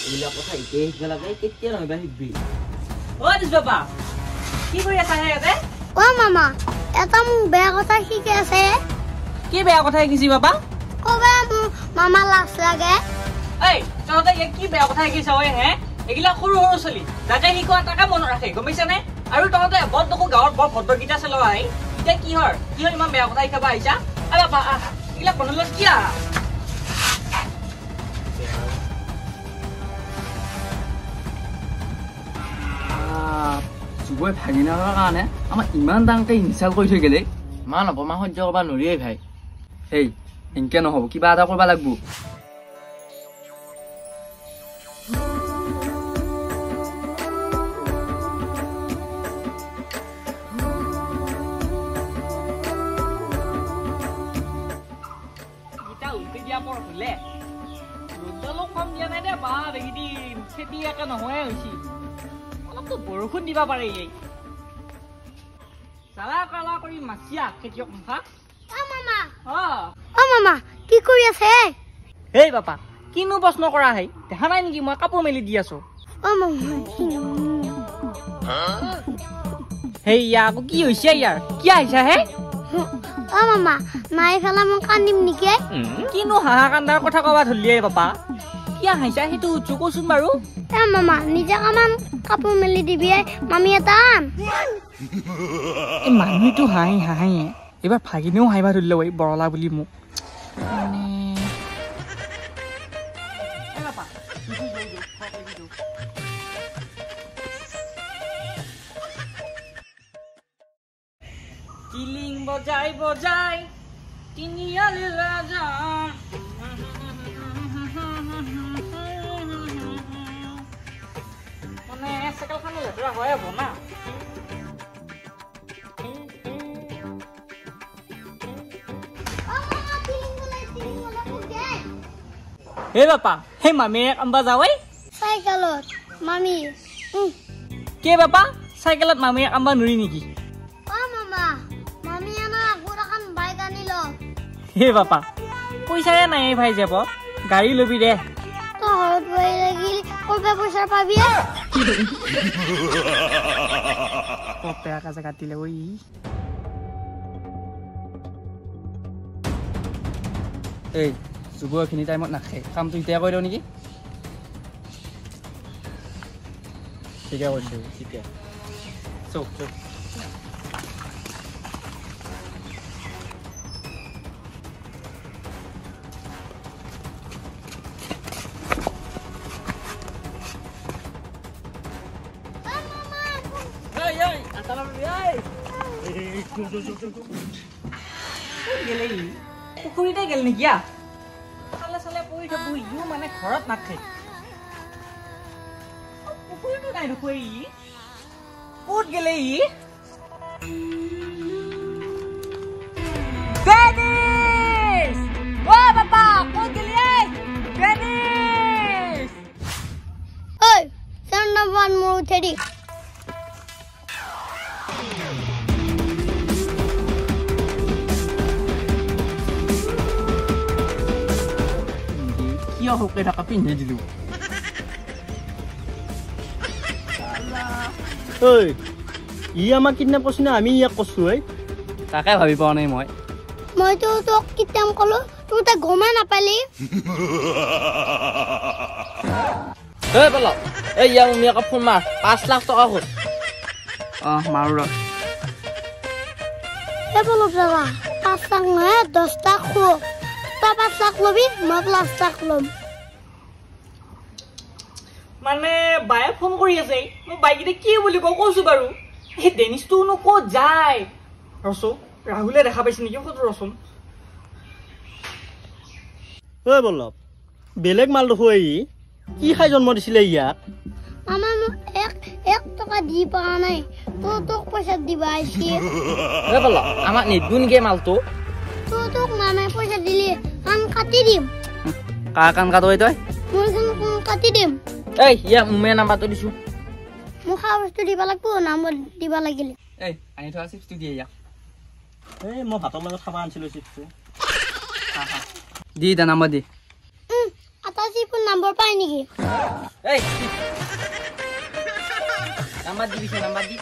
এইলা কথা ইতে লাগে কেতিয়া নইবা হিবি ও দিস বাবা কি কৰি আছা হে ইয়াতে ও মামা এটা মোক বেয়া কথা শিকাই আছে কি বেয়া কথা শিকিছি বাবা কবে মামা লাজ লাগে এই তহঁতে কি বেয়া কথা শিকিছ ঐ হে এগিলা সৰু সৰু চলি যাকে শিকোৱা তাকে মনত ৰাখে গম পাইছানে আৰু তহঁতে বৰ দেখো গাঁৱৰ বৰ ভদ্ৰগীতা আছে লগাই এতিয়া কি হৰ ইমান বেয়া কথা শিকাব আহিছা বাবা এগিলা বনালো কিয়া যুবই ভাগিনাৰ কাৰণে আমাৰ ইমান ডাঙৰকে ইনচাল্ট কৰি থৈ গেলে মান অপমান সহ্য কৰিব নোৱাৰিয়ে ভাই হেই এনকে নহ'ব কিবা এটা কৰিব লাগিব খেতি একে নহয় হৈছে অলপতো বৰষুণ দিবা পাৰে চালা কালা কৰি মাছিয়া খেতিয়ক মুখা ও মামা কি কৰি আছে হেই বাপা কিনো প্ৰশ্ন কৰা হে দেখা নাই নেকি মই কাপোৰ মেলি দি আছো ও মামা হেই আকৌ কি হৈছে ইয়াৰ কি আহিছা হে ও মামা নাই ফেলা মই কান্দিম নেকি কিনো হাহা কান্দাৰ কথা কবা ধৰিলিয়ে বাপা কি আহিছা সেইটো চুকোচোন বাৰু মামা নিজে কামান কাপোৰ মেলি দিবি মামী এটা এই মানুহটো হাঁহি হাঁহি এইবাৰ ভাগিনেও হাঁহিবা ধৰিলে ঐ বৰলা বুলি মোক কিলিং বজাই বজাই তিনিআলি ৰাজা চাইকেলখন লেতেৰা হয় হ'ব না হে বাপা সেই মামীয়ে কামবা যাওঁ চাইকেলত মামী কে বাপা চাইকেলত মামীয়ে কামবা নোৱাৰি নেকি ও মামা মামী আনা আগৰ এখন বাইক আনিল হে বাপা পইচাৰে নাই ভাই যাব গাড়ী লবি দে ঘৰত বহি লাগিল ক'ৰপৰা পইচা পাবি বেয়া কাজে কাটিলে ঐ এই যুৱ এইখিনি টাইমত নাখায় কামটো এতিয়া কৰি দিওঁ নেকি ঠিকে কৰি দিওঁ ঠিকে চৌক চৌক পুখুৰীতে গেল নেকি চালে চালে পৰি থাকো ইও মানে ঘৰত নাথাকে পুখুৰীটো নাই দেখো ক'ত গেলে বাপা ক'ত গেলি ঐ চন্দ্ৰবান মোৰ উঠে দি কিয় হোকে থকা পিন্ধি দিলো ঐ ই আমাক কিডনেপ কৰিছে নে আমি ইয়াক কৈছো তাকে ভাবি পোৱা নাই মইতো তোক কিতাম কলো তোৰ তাক গমাই নাপালি ঐ বলক এই ইয়াৰ উমিয়াকক ফোন মাৰ 5 লাখ টকা হ'ল মাৰো ৰ বলো দাদা 5 লাখ নহয় 10 লাখ খো তই 5 লাখ লবি মই 5 লাখ লম মানে বায়ে ফোন কৰি আছে মই বাইকেইটা কি বুলি কৈছো বাৰু সেই ডেনিছটোনো ক'ত যায় ৰচো ৰাহুলে দেখা পাইছে নেকি ক'ত ৰচোন ঐ বল্লভ বেলেগ মাল দেখো কি খাই জন্ম দিছিলে ইয়াক মামা মোক 1 টকা দি পোৱা নাই তোক পইচা দিবা আহিছে বলক আমাক নিদু নেকি মালটো তোক মামাই পইচা দিলি কাণ কাটি দিম কাৰ কাণ কাটই তই মোৰ কাণ কাটি দিম এই ইয়া উমিয়া নাম্বাৰটো দিছো মোক খাৱা বস্তু দিবা লাগিব নাম্বাৰ দিবা লাগিলে এই আনি থোৱা চিপছটো দিয়ে ইয়াক মই ভাতৰ লগত খাব আনিছিলো চিপছটো দি দা নাম্বাৰ দি আটা চিপ ফোন নম্বৰ পাই নেকি এই নাম্বাৰ দিবিছে নাম্বাৰ দি